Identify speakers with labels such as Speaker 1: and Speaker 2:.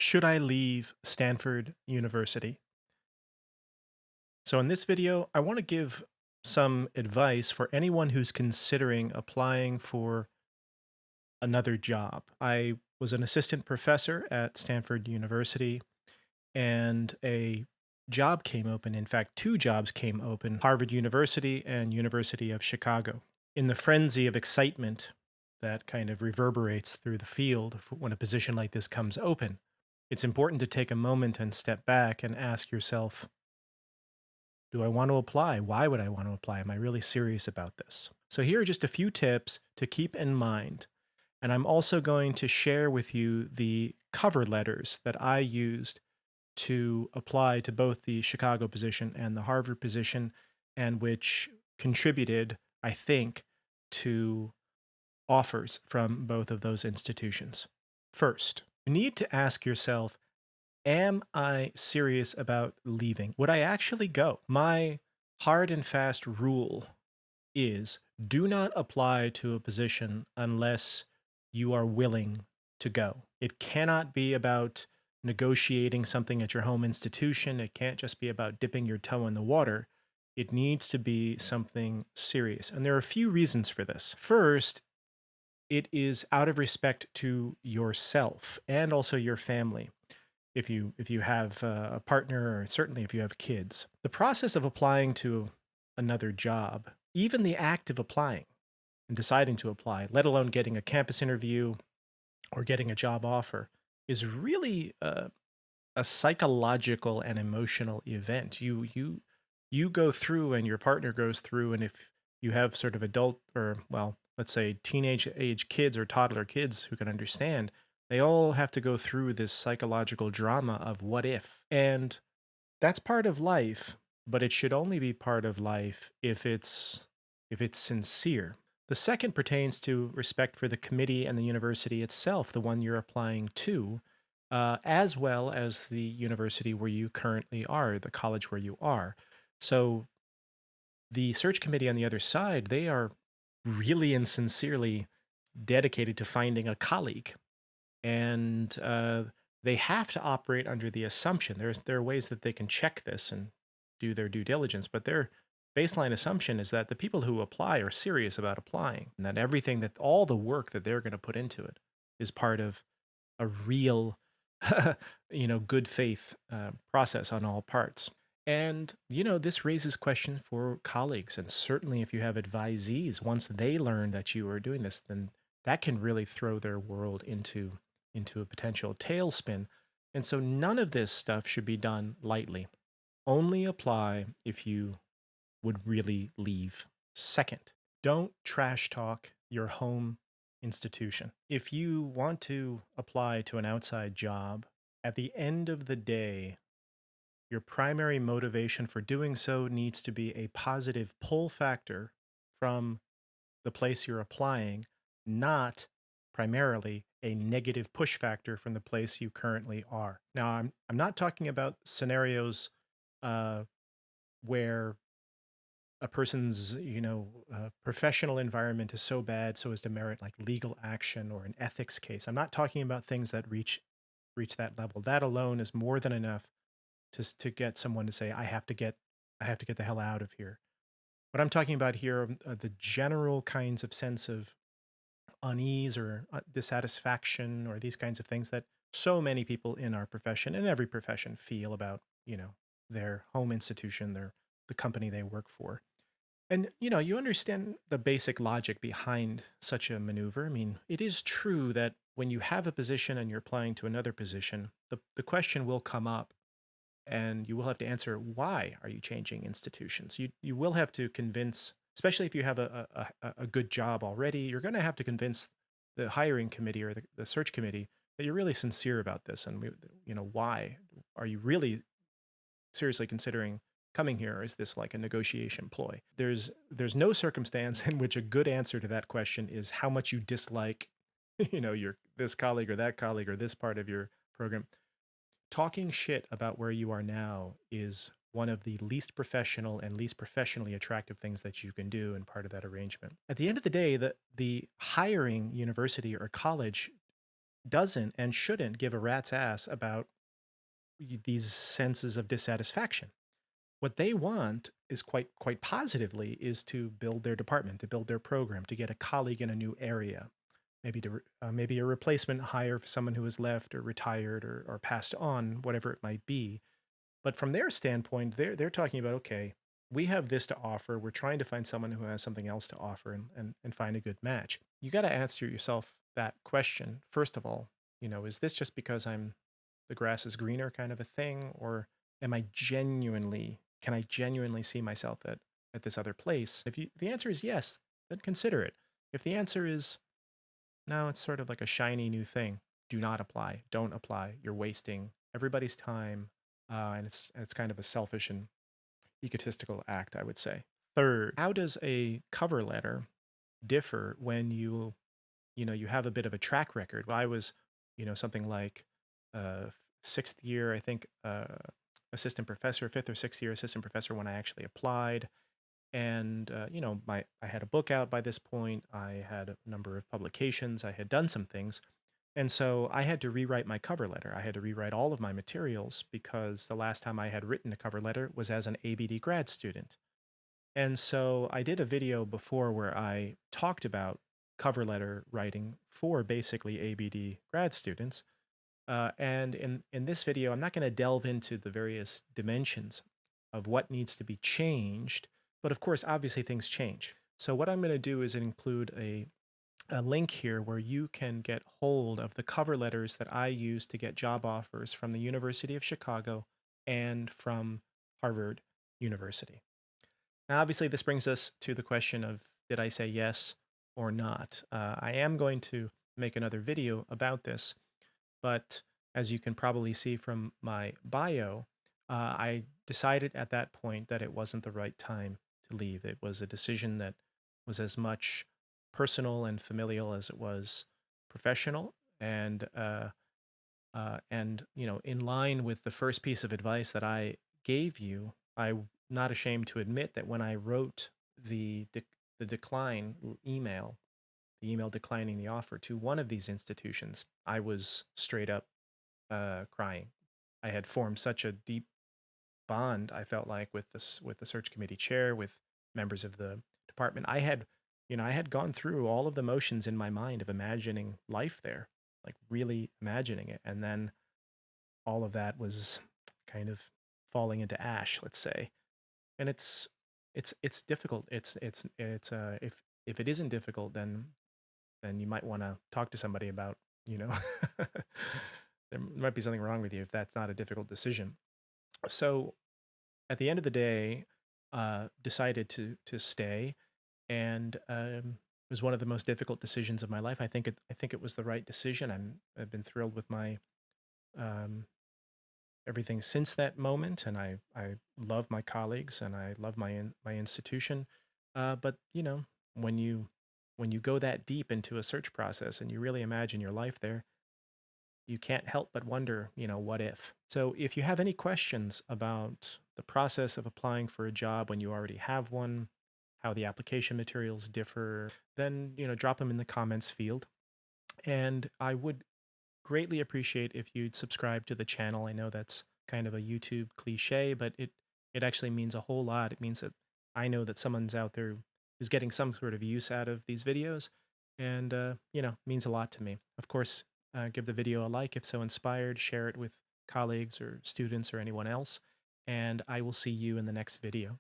Speaker 1: Should I leave Stanford University? So, in this video, I want to give some advice for anyone who's considering applying for another job. I was an assistant professor at Stanford University, and a job came open. In fact, two jobs came open: Harvard University and University of Chicago. In the frenzy of excitement that kind of reverberates through the field when a position like this comes open, it's important to take a moment and step back and ask yourself, do I want to apply? Why would I want to apply? Am I really serious about this? So, here are just a few tips to keep in mind. And I'm also going to share with you the cover letters that I used to apply to both the Chicago position and the Harvard position, and which contributed, I think, to offers from both of those institutions. First, you need to ask yourself, am I serious about leaving? Would I actually go? My hard and fast rule is do not apply to a position unless you are willing to go. It cannot be about negotiating something at your home institution. It can't just be about dipping your toe in the water. It needs to be something serious. And there are a few reasons for this. First, it is out of respect to yourself and also your family. If you have a partner, or certainly if you have kids, the process of applying to another job, even the act of applying and deciding to apply, let alone getting a campus interview or getting a job offer, is really a psychological and emotional event. You go through, and your partner goes through, and if you have sort of adult, or well, let's say teenage age kids or toddler kids who can understand, they all have to go through this psychological drama of what if. And that's part of life, but it should only be part of life if it's sincere. The second pertains to respect for the committee and the university itself, the one you're applying to, as well as the university where you currently are, the college where you are. So the search committee on the other side, they are really and sincerely dedicated to finding a colleague, and they have to operate under the assumption there are ways that they can check this and do their due diligence, but their baseline assumption is that the people who apply are serious about applying, and that everything, that all the work that they're going to put into it is part of a real good faith process on all parts. And this raises questions for colleagues, and certainly if you have advisees, once they learn that you are doing this, then that can really throw their world into a potential tailspin. And so none of this stuff should be done lightly. Only apply if you would really leave. Second, don't trash talk your home institution. If you want to apply to an outside job, at the end of the day, your primary motivation for doing so needs to be a positive pull factor from the place you're applying, not primarily a negative push factor from the place you currently are. Now, I'm not talking about scenarios uh, where a person's professional environment is so bad so as to merit like legal action or an ethics case. I'm not talking about things that reach that level. That alone is more than enough to get someone to say, I have to get the hell out of here. What I'm talking about here are the general kinds of sense of unease or dissatisfaction or these kinds of things that so many people in our profession and every profession feel about their home institution, the company they work for. And you understand the basic logic behind such a maneuver. I mean, it is true that when you have a position and you're applying to another position, the question will come up, and you will have to answer, why are you changing institutions? You will have to convince, especially if you have a good job already, you're going to have to convince the hiring committee or the search committee that you're really sincere about this, and why are you really seriously considering coming here? Or is this like a negotiation ploy? There's no circumstance in which a good answer to that question is how much you dislike your this colleague or that colleague or this part of your program. Talking shit about where you are now is one of the least professional and least professionally attractive things that you can do, and part of that arrangement. At the end of the day, the hiring university or college doesn't and shouldn't give a rat's ass about these senses of dissatisfaction. What they want is quite positively is to build their department, to build their program, to get a colleague in a new area, maybe a replacement hire for someone who has left or retired or passed on, whatever it might be. But from their standpoint, they're talking about, okay, we have this to offer. We're trying to find someone who has something else to offer and find a good match. You got to answer yourself that question. First of all, is this just because the grass is greener kind of a thing? Or can I genuinely see myself at this other place? If the answer is yes, then consider it. If the answer is no, it's sort of like a shiny new thing, do not apply. Don't apply. You're wasting everybody's time, and it's kind of a selfish and egotistical act, I would say. Third, how does a cover letter differ when you have a bit of a track record? Well, I was, something like sixth year, I think, assistant professor, fifth or sixth year assistant professor when I actually applied. And I had a book out by this point. I had a number of publications. I had done some things. And so I had to rewrite my cover letter. I had to rewrite all of my materials because the last time I had written a cover letter was as an ABD grad student. And so I did a video before where I talked about cover letter writing for basically ABD grad students. And in this video, I'm not going to delve into the various dimensions of what needs to be changed. But of course, obviously things change. So what I'm going to do is include a link here where you can get hold of the cover letters that I use to get job offers from the University of Chicago and from Harvard University. Now, obviously, this brings us to the question of, did I say yes or not? I am going to make another video about this, but as you can probably see from my bio, I decided at that point that it wasn't the right time to leave. It was a decision that was as much personal and familial as it was professional, and in line with the first piece of advice that I gave you, I'm not ashamed to admit that when I wrote the decline email, the email declining the offer to one of these institutions, I was straight up crying. I had formed such a deep bond, I felt like, with the search committee chair, with members of the department. I had gone through all of the motions in my mind of imagining life there, like really imagining it, and then all of that was kind of falling into ash, let's say. And it's difficult. If it isn't difficult, then you might want to talk to somebody about, you know, there might be something wrong with you if that's not a difficult decision. So at the end of the day, decided to stay, and it was one of the most difficult decisions of my life. I think it was the right decision. I've been thrilled with my um, everything since that moment, and I love my colleagues and I love my institution. But when you go that deep into a search process and you really imagine your life there, you can't help but wonder, what if? So if you have any questions about the process of applying for a job when you already have one, how the application materials differ, then, drop them in the comments field. And I would greatly appreciate if you'd subscribe to the channel. I know that's kind of a YouTube cliche, but it actually means a whole lot. It means that I know that someone's out there who's getting some sort of use out of these videos, and means a lot to me. Of course, give the video a like if so inspired, share it with colleagues or students or anyone else, and I will see you in the next video.